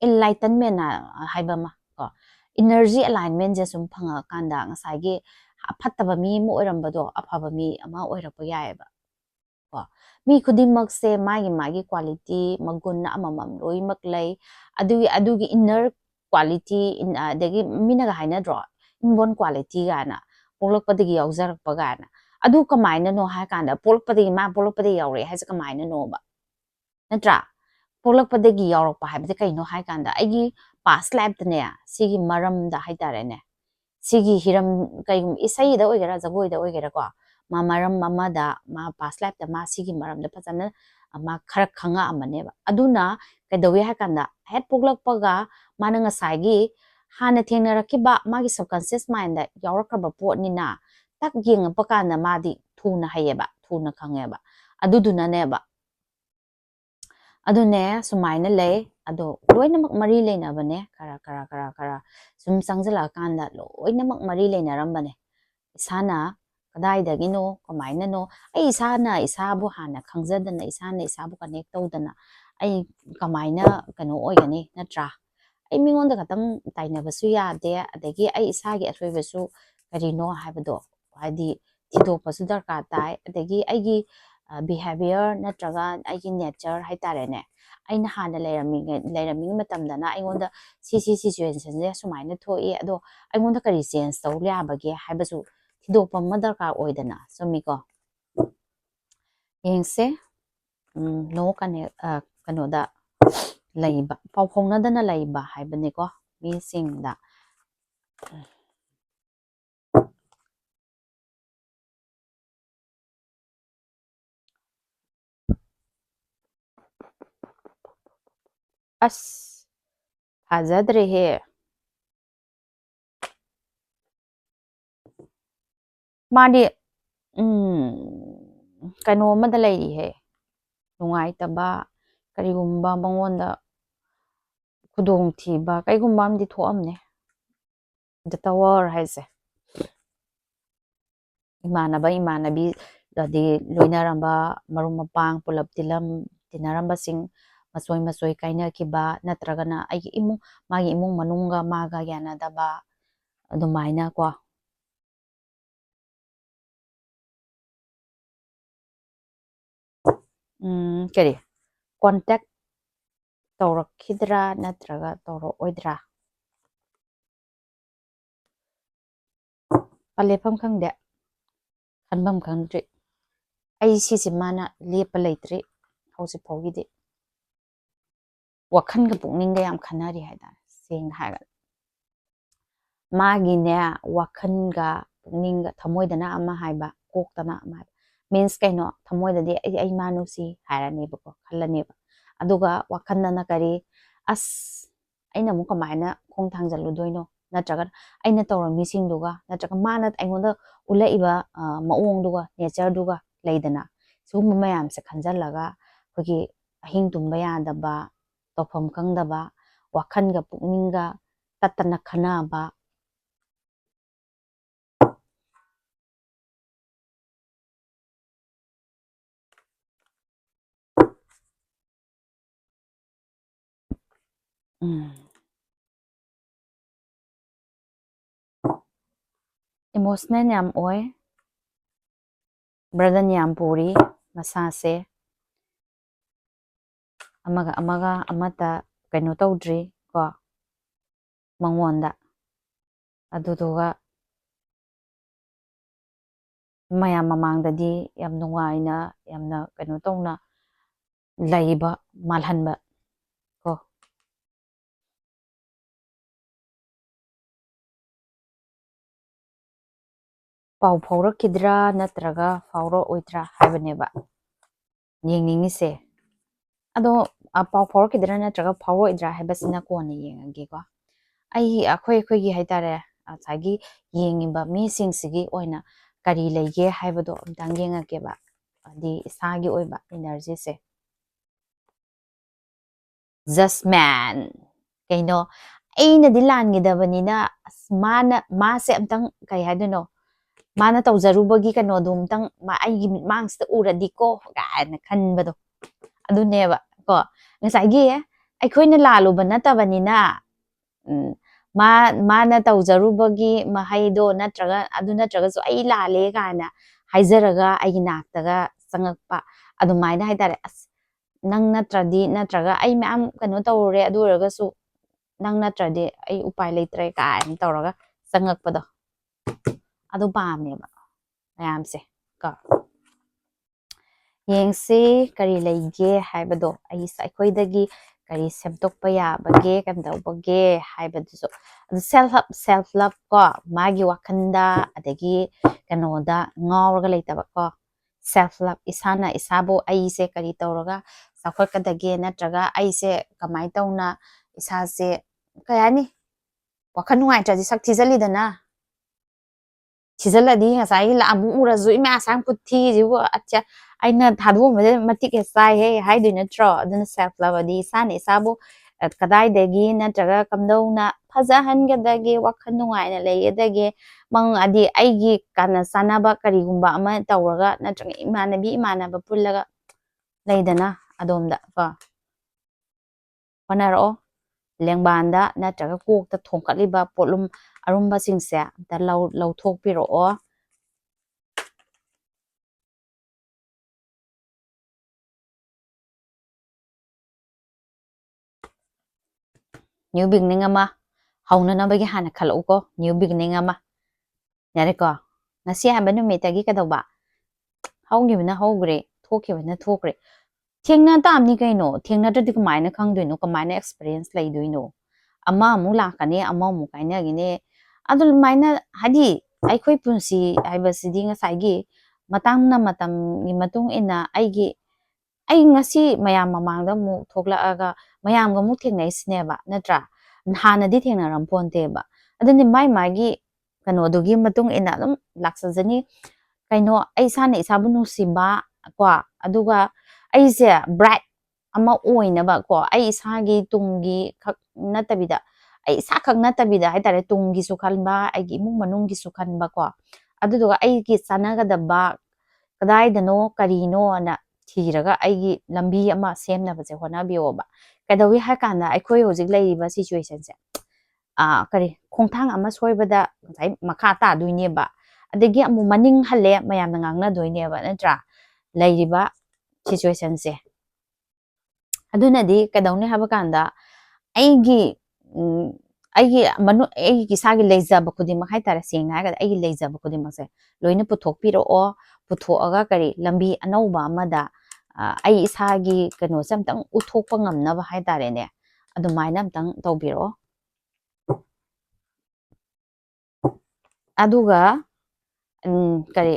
ꯏꯟꯂꯥꯏꯇꯟꯃꯦꯟ ꯍꯥꯏꯕ ꯑꯃ ꯀꯣ ꯏꯅꯔꯖꯤ ꯑꯦꯂꯥꯏꯟꯃꯦꯟꯁꯦ ꯁꯨꯝ ꯐꯪꯉꯀꯥꯟꯗ ꯉꯁꯥꯏꯒꯤ ꯐꯠꯇꯕ ꯃꯤ ꯑꯃ ꯑꯣꯏꯔꯝꯕꯗꯣ ꯑꯐꯕ ꯃꯤ ꯑꯃ ꯑꯣꯏꯔꯛꯄ ꯌꯥꯏꯑꯕ ꯀꯣ ꯃꯤ ꯈꯨꯗꯤꯡꯃꯛꯁꯦ ꯃꯥꯒꯤ ꯀ꯭ꯋꯥꯂꯤꯇꯤ ꯃꯒꯨꯟ ꯑꯃꯃꯝ ꯂꯣꯏꯅꯃꯛ ꯂꯩ ꯑꯗꯨꯒꯤ ꯏꯟꯅꯔ ꯀ꯭ꯋꯥꯂꯤꯇꯤ ꯑꯗꯒꯤ ꯃꯤꯅꯒ ꯍꯥꯏꯅꯗ꯭ꯔꯣ ꯏꯟꯕꯣꯔꯟ ꯀ꯭ꯋꯥꯂꯤꯇꯤ ꯀꯥꯏꯅ ꯄꯣꯛꯂꯛꯄꯗꯒꯤ ꯌꯥꯎꯖꯔꯛꯄ ꯀꯥꯏꯅ ꯑꯗꯨ ꯀꯃꯥꯏꯅꯅꯣ ꯍꯥꯏ ꯀꯥꯟꯗ ꯄꯣꯛꯂꯛꯄꯗꯒꯤ ꯌꯥꯎꯔꯛꯑꯦ ꯍꯥꯏꯁꯦ ꯀꯃꯥꯏꯅꯅꯣꯕ ꯅꯠꯇ꯭ꯔꯥ ꯄꯣꯛꯂꯛꯄꯗꯒꯤ ꯌꯥꯎꯔꯛꯄ ꯍꯥꯏꯕꯁꯦ ꯀꯩꯅꯣ ꯍꯥꯏ ꯀꯥꯟꯗ ꯑꯩꯒꯤ ꯄꯥꯁ ꯂꯥꯏꯐꯇꯅꯦ ꯁꯤꯒꯤ ꯃꯔꯝꯗ ꯍꯥꯏꯇꯥꯔꯦꯅꯦ ꯁꯤꯒꯤ ꯍꯤꯔꯝ ꯀꯩꯒꯨꯝꯕ ꯏꯁꯩꯗ ꯑꯣꯏꯒꯦꯔꯥ ꯖꯒꯣꯏꯗ ꯑꯣꯏꯒꯦꯔꯥꯀꯣ ꯃꯥ ꯃꯔꯝ ꯑꯃꯗ ꯃꯥ ꯄꯥꯁ ꯂꯥꯏꯐꯇ ꯃꯥ ꯁꯤꯒꯤ ꯃꯔꯝꯗ ꯐꯖꯅ ꯃꯥ ꯈꯔ ꯈꯪꯉꯛꯑꯃꯅꯦꯕ ꯑꯗꯨꯅ ꯀꯩꯗꯧꯋꯤ ꯍꯥꯏ ꯀꯥꯟꯗ ꯍꯦꯛ ꯄꯣꯛꯂꯛꯄꯒ ꯃꯥꯅ ꯉꯁꯥꯏꯒꯤ ꯍꯥꯟꯅ ꯊꯦꯡꯅꯔꯛꯈꯤꯕ ꯃꯥꯒꯤ ꯁꯕꯀꯟꯁꯤꯌꯁ ꯃꯥꯏꯟꯗ ꯌꯥꯎꯔꯛꯈ꯭ꯔꯕ ꯄꯣꯠꯅꯤꯅ ꯇꯛ ꯌꯦꯡꯉꯛꯄ ꯀꯥꯟꯗ ꯃꯥꯗꯤ ꯊꯨꯅ ꯍꯩꯌꯦꯕ ꯊꯨꯅ ꯈꯪꯉꯦꯕ ꯑꯗꯨꯗꯨꯅꯅꯦꯕ ꯑꯗꯨꯅꯦ ꯁꯨꯃꯥꯏꯅ ꯂꯩ ꯑꯗꯣ ꯂꯣꯏꯅꯃꯛ ꯃꯔꯤ ꯂꯩꯅꯕꯅꯦ ꯈꯔ ꯁꯨꯝ ꯆꯪꯁꯤꯜꯂꯛꯑꯀꯥꯟꯗ ꯂꯣꯏꯅꯃꯛ ꯃꯔꯤ ꯂꯩꯅꯔꯝꯕꯅꯦ ꯏꯁꯥꯅ ꯀꯗꯥꯏꯗꯒꯤꯅꯣ ꯀꯃꯥꯏꯅꯅꯣ ꯑꯩ ꯏꯁꯥꯅ ꯏꯁꯥꯕꯨ ꯍꯥꯟꯅ ꯈꯪꯖꯗꯅ ꯏꯁꯥꯅ ꯏꯁꯥꯕꯨ ꯀꯅꯦꯛ ꯇꯧꯗꯅ ꯑꯩ ꯀꯃꯥꯏꯅ ꯀꯩꯅꯣ ꯑꯣꯏꯒꯅꯤ ꯅꯠꯇ꯭ꯔꯥ ꯑꯩ ꯃꯤꯉꯣꯟꯗ ꯈꯛꯇꯪ ꯇꯥꯏꯅꯕꯁꯨ ꯌꯥꯗꯦ ꯑꯗꯒꯤ ꯑꯩ ꯏꯁꯥꯒꯤ ꯑꯁꯣꯏꯕꯁꯨ ꯀꯔꯤꯅꯣ ꯍꯥꯏꯕꯗꯣ ꯍꯥꯏꯗꯤ ꯊꯤꯗꯣꯛꯄꯁꯨ ꯗꯔꯀꯥꯔ ꯇꯥꯏ ꯑꯗꯒꯤ ꯑꯩꯒꯤ ꯕꯤꯍꯦꯕꯤꯌꯔ ꯅꯠꯇ꯭ꯔꯒ ꯑꯩꯒꯤ ꯅꯦꯆꯔ ꯍꯥꯏꯇꯥꯔꯦꯅꯦ ꯑꯩꯅ ꯍꯥꯟꯅ ꯂꯩꯔꯝꯃꯤꯉꯩ ꯃꯇꯝꯗꯅ ꯑꯩꯉꯣꯟꯗ ꯁꯤꯆꯨꯋꯦꯁꯟꯁꯦ ꯁꯨꯃꯥꯏꯅ ꯊꯣꯛꯏ ꯑꯗꯣ ꯑꯩꯉꯣꯟꯗ ꯀꯔꯤ ꯆꯦꯟꯖ ꯇꯧ ꯌꯥꯕꯒꯦ ꯍꯥꯏꯕꯁꯨ ꯊꯤꯗꯣꯛꯄ ꯑꯃ ꯗꯔꯀꯥꯔ ꯑꯣꯏꯗꯅ ꯆꯨꯝꯃꯤꯀꯣ ꯌꯦꯡꯁꯦ ꯅꯣ ꯀꯩꯅꯣꯗ ꯂꯩꯕ ꯄꯥꯎ ꯐꯥꯎꯅꯗꯅ ꯂꯩꯕ ꯍꯥꯏꯕꯅꯤꯀꯣ ꯃꯤꯁꯤꯡꯗ ꯑꯁ ꯊꯥꯖꯗ꯭ꯔꯦꯍꯦ ꯃꯥꯗꯤ ꯀꯩꯅꯣ ꯑꯃꯗ ꯂꯩꯔꯤꯍꯦ ꯅꯨꯡꯉꯥꯏꯇꯕ ꯀꯔꯤꯒꯨꯝꯕ ꯃꯉꯣꯟꯗ ꯈꯨꯗꯣꯡꯊꯤꯕ ꯀꯩꯒꯨꯝꯕ ꯑꯃꯗꯤ ꯊꯣꯛꯑꯝꯅꯦ ꯗ ꯇꯋꯔ ꯍꯥꯏꯁꯦ ꯏꯃꯥꯟꯅꯕꯤꯗꯗꯤ ꯂꯣꯏꯅꯔꯝꯕ ꯃꯔꯨꯞ ꯃꯄꯥꯡ ꯄꯨꯂꯞ ꯇꯤꯟꯅꯔꯝꯕꯁꯤꯡ ꯃꯆꯣꯏ ꯀꯥꯏꯅꯈꯤꯕ ꯅꯠꯇ꯭ꯔꯒꯅ ꯃꯥꯒꯤ ꯏꯃꯨꯡ ꯃꯅꯨꯡꯒ ꯃꯥꯒ ꯌꯥꯅꯗꯕ ꯑꯗꯨꯃꯥꯏꯅ ꯀꯣ ꯀꯔꯤ ꯀꯣꯟꯇꯦꯛ ꯇꯧꯔꯛꯈꯤꯗ꯭ꯔꯥ ꯅꯠꯇ꯭ꯔꯒ ꯇꯧꯔꯛꯑꯣꯏꯗ꯭ꯔꯥ ꯄꯜꯂꯦꯐꯝ ꯈꯪꯗꯦ ꯈꯟꯐꯝ ꯈꯪꯗ꯭ꯔꯤ ꯑꯩ ꯁꯤꯁꯦ ꯃꯥꯅ ꯂꯦꯞꯄ ꯂꯩꯇ꯭ꯔꯤ ꯍꯧꯖꯤꯛ ꯐꯥꯎꯒꯤꯗꯤ ꯋꯥꯈꯜꯒ ꯄꯨꯛꯅꯤꯡꯒ ꯌꯥꯝ ꯈꯟꯅꯔꯤ ꯍꯥꯏꯇꯥꯔꯦ ꯁꯦꯡꯅ ꯍꯥꯏꯔꯒ ꯃꯥꯒꯤꯅꯦ ꯋꯥꯈꯜꯒ ꯄꯨꯛꯅꯤꯡꯒ ꯊꯃꯣꯏꯗꯅ ꯑꯃ ꯍꯥꯏꯕ ꯀꯣꯛꯇꯅ ꯑꯃ ꯍꯥꯏꯕ ꯃꯤꯟꯁ ꯀꯩꯅꯣ ꯊꯃꯣꯏꯗꯗꯤ ꯑꯩ ꯃꯥ ꯅꯨꯡꯁꯤ ꯍꯥꯏꯔꯅꯦꯕꯀꯣ ꯈꯜꯂꯅꯦꯕ ꯑꯗꯨꯒ ꯋꯥꯈꯜꯗꯅ ꯀꯔꯤ ꯑꯁ ꯑꯩꯅ ꯑꯃꯨꯛ ꯀꯃꯥꯏꯅ ꯈꯣꯡ ꯊꯥꯡꯖꯜꯂꯨꯗꯣꯏꯅꯣ ꯅꯠꯇ꯭ꯔꯒ ꯑꯩꯅ ꯇꯧꯔꯝꯃꯤꯁꯤꯡꯗꯨꯒ ꯅꯠꯇ꯭ꯔꯒ ꯃꯥꯅ ꯑꯩꯉꯣꯟꯗ ꯎꯠꯂꯛꯏꯕ ꯃꯑꯣꯡꯗꯨꯒ ꯅꯦꯆꯔꯗꯨꯒ ꯂꯩꯗꯅ ꯁꯤꯒꯨꯝꯕ ꯃꯌꯥꯝꯁꯦ ꯈꯟꯖꯜꯂꯒ ꯑꯩꯈꯣꯏꯒꯤ ꯑꯍꯤꯡ ꯇꯨꯝꯕ ꯌꯥꯗꯕ ꯇꯧꯐꯝ ꯈꯪꯗꯕ ꯋꯥꯈꯜꯒ ꯄꯨꯛꯅꯤꯡꯒ ꯇꯠꯇꯅ ꯈꯟꯅꯕ ꯏꯃꯣꯁꯅꯦꯜ ꯌꯥꯝ ꯑꯣꯏ ꯕꯔꯗꯟ ꯌꯥꯝ ꯄꯨꯔꯤ ꯃꯁꯥꯁꯦ amaga amata kaino tawdri ko mangonda aduduga mayam mamangdadi yam nungaina yamna kaino tawna leiba malhanba ko pau phaurakidra natraga phauro oitra haibneba yengningise ado pau phaurakidra natraga phauro oitra haibasina kona yengage ko ai akhoi gi haitare asagi yengiba mi singsigi oina kari leige haibado amtang yengake ba adi isagi oiba energy se just man kaino aina dilangidabanina mana mase amtang kai haidano mana tawjarubagi kano dumtang ma aigi mangsta uradiko gaina khanbado aduneba ko ngasagi aikoina laluba natabanina mana tawjarubagi mahaido natraga adu natraga so ai lale kana haizaraga aigi naktaga sangakpa adumaina haitare as nang natradi natraga ai ma'am kano tawre adu oragasu nang natradi ai upai leitre kaina tawraga sangakpado adu pamneba mayamse ko yengsi kari leige haibado ai saikoidagi kari semtokpa yabage kamdawbage haibaduso self love ko magi wakanda adagi kanoda ngawraga leitaba ko self love isana isabu aise kari tawraga sakhokadage natraga aise kamai tawna isase kayani wakhan nungaitadi sak thizalidana thizaladi ngasai la amu urazu ima asang puthi jibu acha aina thadu made matik sai he haidui natro aduna self love adi isana isabu kadaidagi natraga kamdawna fajahangadage wakhan nungaina leigedage mang adi aigi kana sanaba karigumba ama tawraga natraga imanaba pullaga leidana adomda ko honaro lengbanda natraga kokta thongkatliba potlum arumba singse ta lauthokpiro new beginning ama haunanabagi hana khalauko new beginning ama yareko ngasi haba numitagi kadawba haugibna haugre thokibna thokre thengna tamni kaino thengna tadi kamaina khangdoino kamaina experience leidoino ama amu lakane ama amu kaina gine adul maina hadi aikhoi punsi haibasidi ngasagi matangna matam ni matung ina aigi ai ngasi mayam mamangda mu thoklaaga mayamga mu thengnai sineba natra hanadi thengnaram ponteba aduni mai magi kanodogi matung ina dum laksajani kaino ai sana isabu nusiba kwa aduga aise bright ama oinaba ko ai isagi tungi khak natabida ai isa khak natabida haitare tungi su khanba aigi imung manunggi su khanba ko aduduga aigi sanagadaba kadaidano karino ana thiraga aigi lambi ama semnabase honabiyoba kadawi hakana aikoi hojik leiba situation se kari khongthang ama soibada ngai makha ta duineba adagi amu maning halle mayamna ngangna doineba natra leiriba situation se adunadi kadawni haba kanda aigi aigi sagi leijaba khudima haitara sengna haga aigi leijaba khudima se loina puthokpiro puthoaga kari lambi anauba amada ai isagi kano samtang uthokpa ngamnaba haitare ne adumaina amtang tawbiro aduga kari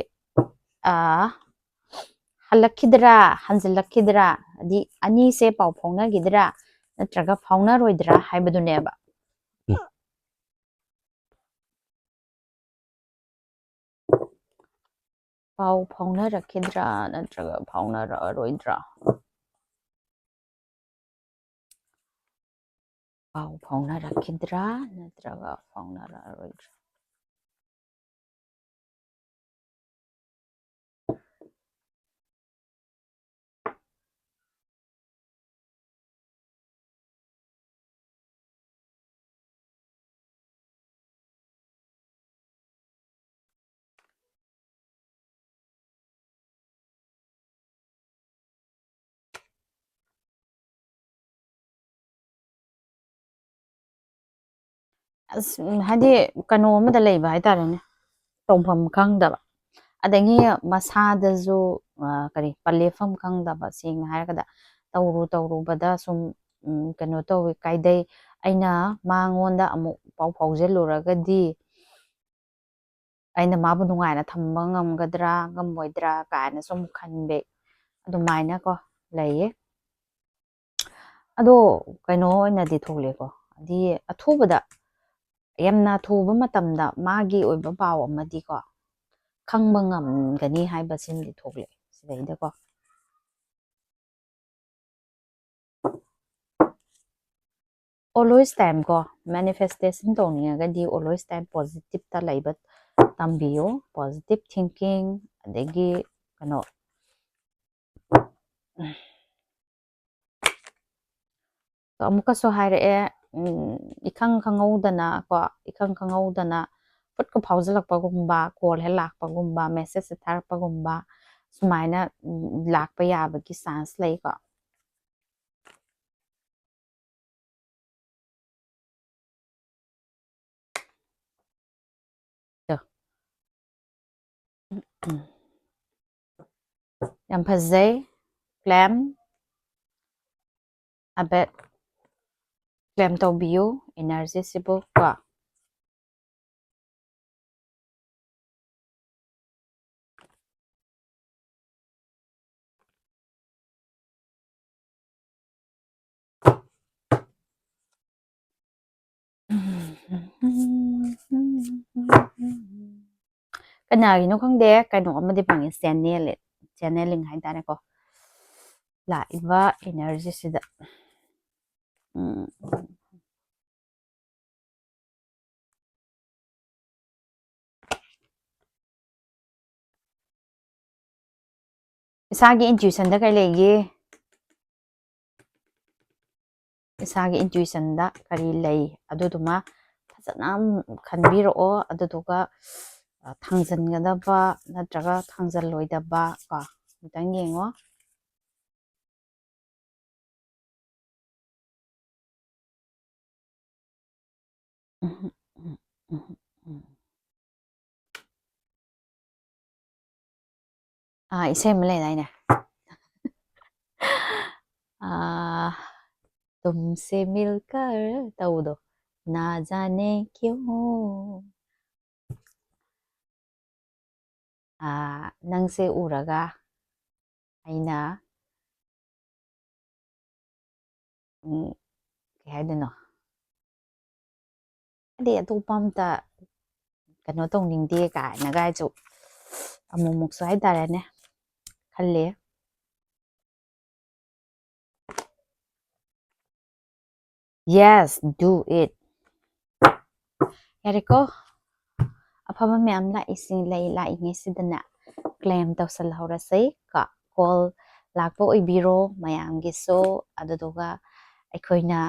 halakidra hanjilakidra adi ani se pau phongna gidra natraga phongna roidra haibaduneba pau phongna rakidra natraga phongna roidra pau phongna rakidra natraga phongna roidra ꯍꯥꯏꯗꯤ ꯀꯩꯅꯣ ꯑꯃꯗ ꯂꯩꯕ ꯍꯥꯏꯇꯥꯔꯦꯅꯦ ꯇꯧꯐꯝ ꯈꯪꯗꯕ ꯑꯗꯒꯤ ꯃꯁꯥꯗꯁꯨ ꯀꯔꯤ ꯄꯜꯂꯦꯐꯝ ꯈꯪꯗꯕ ꯁꯦꯡꯅ ꯍꯥꯏꯔꯒꯗ ꯇꯧꯔꯨꯕꯗ ꯁꯨꯝ ꯀꯩꯅꯣ ꯇꯧꯋꯤ ꯀꯥꯏꯗꯩ ꯑꯩꯅ ꯃꯉꯣꯟꯗ ꯑꯃꯨꯛ ꯄꯥꯎ ꯐꯥꯎꯖꯤꯜꯂꯨꯔꯒꯗꯤ ꯑꯩꯅ ꯃꯥꯕꯨ ꯅꯨꯡꯉꯥꯏꯅ ꯊꯝꯕ ꯉꯝꯒꯗ꯭ꯔꯥ ꯉꯝꯃꯣꯏꯗ꯭ꯔꯥ ꯀꯥꯏꯅ ꯁꯨꯝ ꯈꯟꯕꯦ ꯑꯗꯨꯃꯥꯏꯅꯀꯣ ꯂꯩꯌꯦ ꯑꯗꯣ ꯀꯩꯅꯣ ꯑꯣꯏꯅꯗꯤ ꯊꯣꯛꯂꯦꯀꯣ ꯍꯥꯏꯗꯤ ꯑꯊꯨꯕꯗ ꯌꯥꯝꯅ ꯊꯨꯕ ꯃꯇꯝꯗ ꯃꯥꯒꯤ ꯑꯣꯏꯕ ꯄꯥꯎ ꯑꯃꯗꯤꯀꯣ ꯈꯪꯕ ꯉꯝꯒꯅꯤ ꯍꯥꯏꯕꯁꯤꯃꯗꯤ ꯊꯣꯛꯂꯦ ꯁꯤꯗꯩꯗꯀꯣ always time ko manifestation ꯇꯧꯅꯤꯡꯉꯒꯗꯤ always time positive ꯂꯩꯕ ꯇꯝꯕꯤꯌꯨ positive thinking ꯑꯗꯒꯤ ꯀꯩꯅꯣ ꯑꯃꯨꯛꯀꯁꯨ ꯍꯥꯏꯔꯛꯑꯦ ꯏꯈꯪ ꯈꯪꯍꯧꯗꯅ ꯐꯨꯠꯀ ꯐꯥꯎꯖꯤꯜꯂꯛꯄꯒꯨꯝꯕ ꯀꯣꯜ ꯍꯦꯛ ꯂꯥꯛꯄꯒꯨꯝꯕ ꯃꯦꯁꯦꯖ ꯊꯥꯔꯛꯄꯒꯨꯝꯕ ꯁꯨꯃꯥꯏꯅ ꯂꯥꯛꯄ ꯌꯥꯕꯒꯤ ꯆꯥꯟꯁ ꯂꯩꯀꯣ ꯌꯥꯝ ꯐꯖꯩ claim abet claim ꯇꯧꯕꯤꯌꯨ energyꯁꯤꯕꯨ ꯀꯣ ꯀꯅꯥꯒꯤꯅꯣ ꯈꯪꯗꯦ ꯀꯩꯅꯣ ꯑꯃꯗꯤ ꯐꯪꯉꯦ ꯆꯦꯅꯦꯂꯤꯡ ꯍꯥꯏꯇꯥꯔꯦꯀꯣ ꯂꯥꯛꯏꯕ ꯏꯅꯔꯖꯤꯁꯤꯗ ꯏꯁꯥꯒꯤ ꯏꯟꯇ꯭ꯌꯨꯁꯟꯗ ꯀꯩ ꯂꯩꯒꯦ ꯏꯁꯥꯒꯤ ꯏꯟꯇ꯭ꯌꯨꯁꯟꯗ ꯀꯔꯤ ꯂꯩ ꯑꯗꯨꯗꯨꯃ ꯐꯖꯅ ꯈꯟꯕꯤꯔꯛꯑꯣ ꯑꯗꯨꯗꯨꯒ ꯊꯥꯡꯖꯟꯒꯗꯕ ꯅꯠꯇ꯭ꯔꯒ ꯊꯥꯡꯖꯜꯂꯣꯏꯗꯕ ꯀꯣ ꯑꯃꯨꯛꯇꯪ ꯌꯦꯡꯉꯣ ꯏꯁꯩ ꯑꯃ ꯂꯩꯗꯥꯏꯅꯦ तुमसे मिलकर तꯧꯕꯗꯣ ना जाने क्यों ꯅꯪꯁꯦ ꯎꯔꯒ ꯑꯩꯅ ꯀꯩ ꯍꯥꯏꯗꯣꯏꯅꯣ ꯍꯥꯏꯗꯤ ꯑꯇꯣꯞꯄ ꯑꯝꯇ ꯀꯩꯅꯣ ꯇꯧꯅꯤꯡꯗꯦ ꯀꯥꯏꯅꯒꯥꯏꯁꯨ ꯑꯃꯨꯛꯃꯨꯛꯁꯨ ꯍꯥꯏꯇꯥꯔꯦꯅꯦ ꯈꯜꯂꯦ yes do it ꯌꯥꯔꯦꯀꯣ ꯑꯐꯕ ꯃꯌꯥꯝ ꯂꯥꯛꯏꯉꯩꯁꯤꯗꯅ ꯀ꯭ꯂꯦꯝ ꯇꯧꯁꯜꯍꯧꯔꯁꯤ ꯀꯣ ꯀꯣꯜ ꯂꯥꯛꯄ ꯑꯣꯏꯕꯤꯔꯣ ꯃꯌꯥꯝꯒꯤꯁꯨ ꯑꯗꯨꯗꯨꯒ ꯑꯩꯈꯣꯏꯅ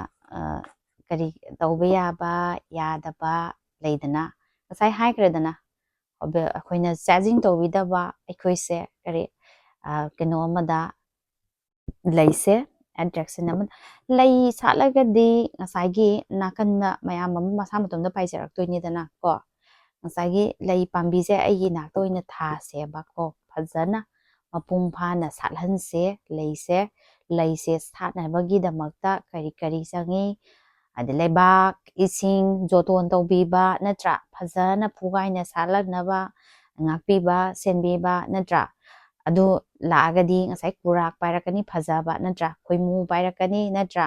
ꯀꯔꯤ ꯇꯧꯕ ꯌꯥꯕ ꯌꯥꯗꯕ ꯂꯩꯗꯅ ꯉꯁꯥꯏ ꯍꯥꯏꯈ꯭ꯔꯦꯗꯅ ꯑꯩꯈꯣꯏꯅ ꯆꯥꯔꯖꯤꯡ ꯇꯧꯕꯤꯗꯕ ꯑꯩꯈꯣꯏꯁꯦ ꯀꯔꯤ ꯀꯩꯅꯣ ꯑꯃꯗ ꯂꯩꯁꯦ ꯑꯦꯇ꯭ꯔꯦꯛꯁꯟ ꯑꯃ ꯂꯩ ꯁꯥꯠꯂꯒꯗꯤ ꯉꯁꯥꯏꯒꯤ ꯅꯥꯀꯟꯗ ꯃꯌꯥꯝ ꯑꯃ ꯃꯁꯥ ꯃꯇꯣꯝꯗ ꯄꯥꯏꯖꯔꯛꯇꯣꯏꯅꯤꯗꯅ ꯀꯣ ꯉꯁꯥꯏꯒꯤ ꯂꯩ ꯄꯥꯝꯕꯤꯁꯦ ꯑꯩꯒꯤ ꯅꯥꯛꯇ ꯑꯣꯏꯅ ꯊꯥꯁꯦꯕꯀꯣ ꯐꯖꯅ ꯃꯄꯨꯡ ꯐꯥꯅ ꯁꯥꯠꯍꯟꯁꯦ ꯂꯩꯁꯦ ꯁꯥꯠꯅꯕꯒꯤꯗꯃꯛꯇ ꯀꯔꯤ ꯀꯔꯤ ꯆꯪꯉꯤ ꯍꯥꯏꯗꯤ ꯂꯩꯕꯥꯛ ꯏꯁꯤꯡ ꯖꯣꯇꯣꯟ ꯇꯧꯕꯤꯕ ꯅꯠꯇ꯭ꯔꯥ ꯐꯖꯅ ꯐꯨꯒꯥꯏꯅ ꯁꯥꯠꯂꯛꯅꯕ ꯉꯥꯛꯄꯤꯕ ꯁꯦꯟꯕꯤꯕ ꯅꯠꯇ꯭ꯔꯥ ꯑꯗꯨ ꯂꯥꯛꯑꯒꯗꯤ ꯉꯁꯥꯏ ꯀꯨꯔꯥꯛ ꯄꯥꯏꯔꯛꯀꯅꯤ ꯐꯖꯕ ꯅꯠꯇ꯭ꯔꯥ ꯈꯣꯏꯃꯨ ꯄꯥꯏꯔꯛꯀꯅꯤ ꯅꯠꯇ꯭ꯔꯥ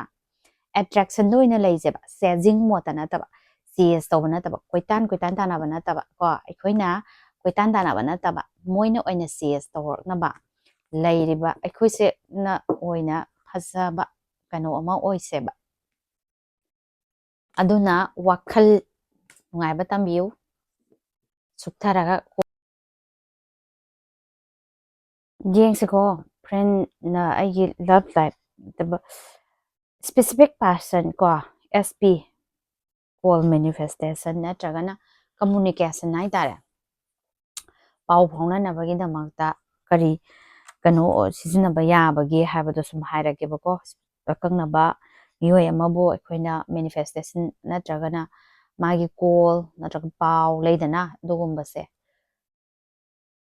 ꯑꯦꯇ꯭ꯔꯦꯛꯁꯟꯗ ꯑꯣꯏꯅ ꯂꯩꯁꯦꯕ ꯆꯦꯖꯤꯡ ꯃꯣꯠꯇ ꯅꯠꯇꯕ ꯆꯦꯁ ꯇꯧꯕ ꯅꯠꯇꯕ ꯀꯣꯏꯇꯥꯟ ꯇꯥꯟꯅꯕ ꯅꯠꯇꯕ ꯀꯣ ꯑꯩꯈꯣꯏꯅ ꯀꯣꯏꯇꯥꯟ ꯇꯥꯟꯅꯕ ꯅꯠꯇꯕ ꯃꯣꯏꯅ ꯑꯣꯏꯅ ꯆꯦꯁ ꯇꯧꯔꯛꯅꯕ ꯂꯩꯔꯤꯕ ꯑꯩꯈꯣꯏꯁꯦꯅ ꯑꯣꯏꯅ ꯐꯖꯕ ꯀꯩꯅꯣ ꯑꯃ ꯑꯣꯏꯁꯦꯕ ꯑꯗꯨꯅ ꯋꯥꯈꯜ ꯅꯨꯡꯉꯥꯏꯕ ꯇꯝꯕꯤꯌꯨ ꯁꯨꯛꯊꯔꯒ ꯌꯦꯡꯁꯤꯀꯣ ꯐ꯭ꯔꯦꯟꯅ ꯑꯩꯒꯤ ꯂꯞ ꯂꯥꯏꯐ ꯁ꯭ꯄꯦꯁꯤꯐꯤꯛ ꯄꯥꯔꯁꯟ ꯀꯣ SP ꯀꯣꯜ ꯃꯦꯅꯤꯐꯦꯁꯇꯦꯁꯟ ꯅꯠꯇ꯭ꯔꯒꯅ ꯀꯝꯃꯨꯅꯤꯀꯦꯁꯟ ꯍꯥꯏꯇꯥꯔꯦ ꯄꯥꯎ ꯐꯥꯎꯅꯅꯕꯒꯤꯗꯃꯛꯇ ꯀꯔꯤ ꯀꯩꯅꯣ ꯁꯤꯖꯤꯟꯅꯕ ꯌꯥꯕꯒꯦ ꯍꯥꯏꯕꯗꯣ ꯁꯨꯝ ꯍꯥꯏꯔꯛꯀꯦꯕꯀꯣ ꯑꯀꯛꯅꯕ ꯃꯤꯑꯣꯏ ꯑꯃꯕꯨ ꯑꯩꯈꯣꯏꯅ ꯃꯦꯅꯤꯐꯦꯁꯇꯦꯁꯟ ꯅꯠꯇ꯭ꯔꯒꯅ ꯃꯥꯒꯤ ꯀꯣꯜ ꯅꯠꯇ꯭ꯔꯒ ꯄꯥꯎ ꯂꯩꯗꯅ ꯑꯗꯨꯒꯨꯝꯕꯁꯦ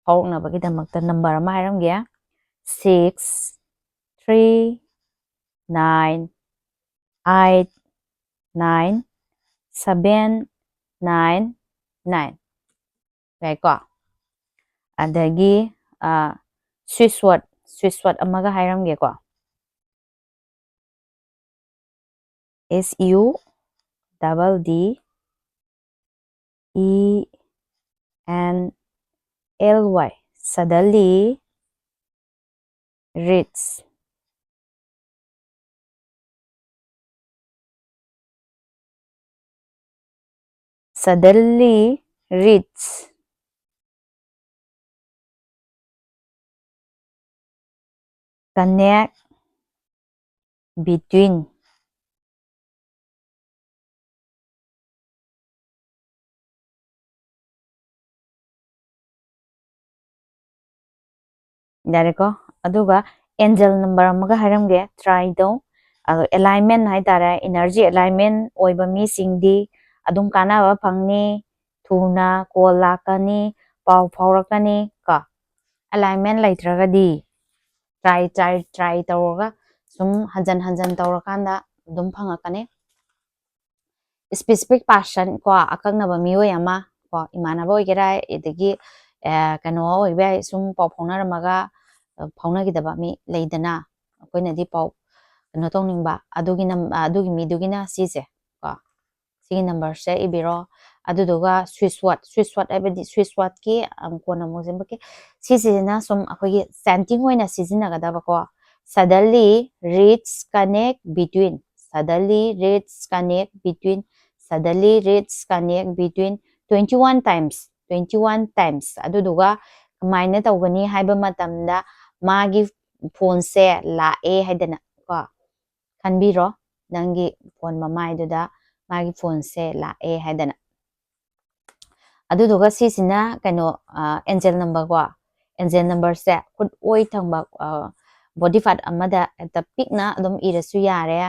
ꯐꯥꯎꯔꯛꯅꯕꯒꯤꯗꯃꯛꯇ ꯅꯝꯕꯔ ꯑꯃ ꯍꯥꯏꯔꯝꯒꯦ 6 3 9 8 9 7 9 9 ꯌꯥꯏꯀꯣ ꯑꯗꯒꯤ ꯁ꯭ꯋꯤꯁ ꯋꯥꯔꯗ ꯑꯃꯒ ꯍꯥꯏꯔꯝꯒꯦꯀꯣ SUDDENLY suddenly rich suddenly rich connect between ꯌꯥꯔꯦꯀꯣ ꯑꯗꯨꯒ ꯑꯦꯟꯖꯦꯜ ꯅꯝꯕꯔ ꯑꯃꯒ ꯍꯥꯏꯔꯝꯒꯦ ꯇ꯭ꯔꯥꯏ ꯇꯧ ꯑꯗꯣ ꯑꯦꯂꯥꯏꯟꯃꯦꯟ ꯍꯥꯏꯇꯥꯔꯦ ꯏꯅꯔꯖꯤ ꯑꯦꯂꯥꯏꯟꯃꯦꯟ ꯑꯣꯏꯕ ꯃꯤꯁꯤꯡꯗꯤ ꯑꯗꯨꯝ ꯀꯥꯟꯅꯕ ꯐꯪꯅꯤ ꯊꯨꯅ ꯀꯣꯜ ꯂꯥꯛꯀꯅꯤ ꯄꯥꯎ ꯐꯥꯎꯔꯛꯀꯅꯤ ꯀꯣ ꯑꯦꯂꯥꯏꯟꯃꯦꯟ ꯂꯩꯇ꯭ꯔꯒꯗꯤ ꯇ꯭ꯔꯥꯏ ꯇꯧꯔꯒ ꯁꯨꯝ ꯍꯟꯖꯟ ꯍꯟꯖꯟ ꯇꯧꯔꯀꯥꯟꯗ ꯑꯗꯨꯝ ꯐꯪꯉꯛꯀꯅꯤ ꯁ꯭ꯄꯦꯁꯤꯐꯤꯛ ꯄꯥꯔꯁꯟ ꯀꯣ ꯑꯀꯛꯅꯕ ꯃꯤꯑꯣꯏ ꯑꯃ ꯀꯣ ꯏꯃꯥꯟꯅꯕ ꯑꯣꯏꯒꯦꯔꯥ ꯑꯗꯒꯤ ꯀꯩꯅꯣ ꯑꯣꯏꯕ ꯌꯥꯏ ꯁꯨꯝ ꯄꯥꯎ ꯐꯥꯎꯅꯔꯝꯃꯒ ꯐꯥꯎꯅꯈꯤꯗꯕ ꯃꯤ ꯂꯩꯗꯅ ꯑꯩꯈꯣꯏꯅꯗꯤ ꯄꯥꯎ ꯀꯩꯅꯣ ꯇꯧꯅꯤꯡꯕ ꯑꯗꯨꯒꯤ ꯃꯤꯗꯨꯒꯤꯅ ꯁꯤꯁꯦ ꯀꯣ ꯁꯤꯒꯤ ꯅꯝꯕꯔꯁꯦ ꯏꯕꯤꯔꯣ ꯑꯗꯨꯗꯨꯒ ꯁ꯭ꯋꯤꯁ ꯋꯥꯔꯗ ꯍꯥꯏꯕꯗꯤ ꯁ꯭ꯋꯤꯁ ꯋꯥꯔꯗꯀꯤ ꯀꯣꯟꯅ ꯑꯃꯨꯛ ꯁꯦꯝꯕꯛꯀꯦ ꯁꯤꯁꯤꯅ ꯁꯨꯝ ꯑꯩꯈꯣꯏꯒꯤ ꯆꯦꯟꯇꯤꯡ ꯑꯣꯏꯅ ꯁꯤꯖꯤꯟꯅꯒꯗꯕꯀꯣ suddenly rich connect between suddenly rich connect between suddenly rich connect between 21 times ꯑꯗꯨꯗꯨꯒ ꯀꯃꯥꯏꯅ ꯇꯧꯒꯅꯤ ꯍꯥꯏꯕ ꯃꯇꯝꯗ ꯃꯥꯒꯤ ꯐꯣꯟꯁꯦ ꯂꯥꯛꯑꯦ ꯍꯥꯏꯗꯅ ꯀꯣ ꯈꯟꯕꯤꯔꯣ ꯅꯪꯒꯤ ꯐꯣꯟ ꯃꯃꯥꯏꯗꯨꯗ ꯃꯥꯒꯤ ꯐꯣꯟꯁꯦ ꯂꯥꯛꯑꯦ ꯍꯥꯏꯗꯅ ꯑꯗꯨꯗꯨꯒ ꯁꯤꯁꯤꯅ ꯀꯩꯅꯣ ꯑꯦꯟꯖꯦꯜ ꯅꯝꯕꯔ ꯀꯣ ꯑꯦꯟꯖꯦꯜ ꯅꯝꯕꯔꯁꯦ ꯈꯨꯠ ꯑꯣꯏ ꯊꯪꯕ ꯕꯣꯗꯤ ꯄꯥꯔꯠ ꯑꯃꯗ ꯍꯦꯛꯇ ꯄꯤꯛꯅ ꯑꯗꯨꯝ ꯏꯔꯁꯨ ꯌꯥꯔꯦ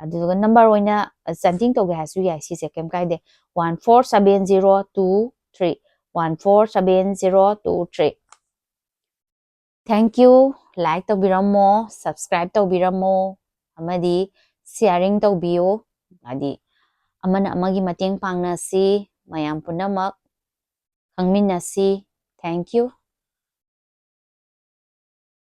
ꯑꯗꯨꯗꯨꯒ ꯅꯝꯕꯔ ꯑꯣꯏꯅ ꯆꯦꯟꯇꯤꯡ ꯇꯧꯒꯦ ꯍꯥꯏꯔꯁꯨ ꯌꯥꯏ ꯁꯤꯁꯦ ꯀꯩꯝ ꯀꯥꯏꯗꯦ 147023 147023 ꯊꯦꯡꯛ ꯌꯨ ꯂꯥꯏꯛ ꯇꯧꯕꯤꯔꯝꯃꯣ ꯁꯕꯁꯀ꯭ꯔꯥꯏꯕ ꯇꯧꯕꯤꯔꯝꯃꯣ ꯑꯃꯗꯤ ꯁꯤꯌꯥꯔꯤꯡ ꯇꯧꯕꯤꯌꯨ ꯍꯥꯏꯗꯤ ꯑꯃꯅ ꯑꯃꯒꯤ ꯃꯇꯦꯡ ꯄꯥꯡꯅꯁꯤ ꯃꯌꯥꯝ ꯄꯨꯝꯅꯃꯛ ꯈꯪꯃꯤꯟꯅꯁꯤ ꯊꯦꯡꯛ ꯌꯨ